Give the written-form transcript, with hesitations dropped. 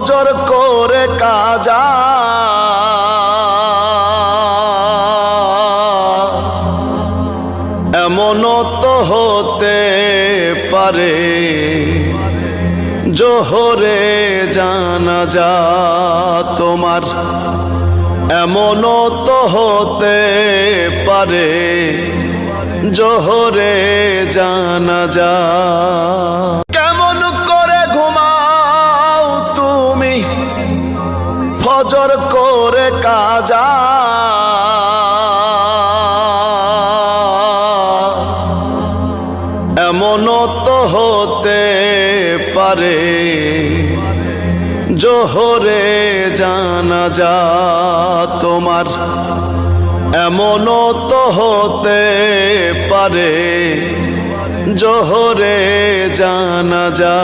ফজর করে কাজা এমনও তো হতে পারে জোহরে জানাজা তোমার, এমনও তো হতে পারে জোহরে জানাজা। কেমন করে ঘুমাও তুমি ফজর করে কাজা, এমনও তো হতে পারে জোহরে জানাজা তোমার, এমনও তো হতে পারে জোহরে জানাজা।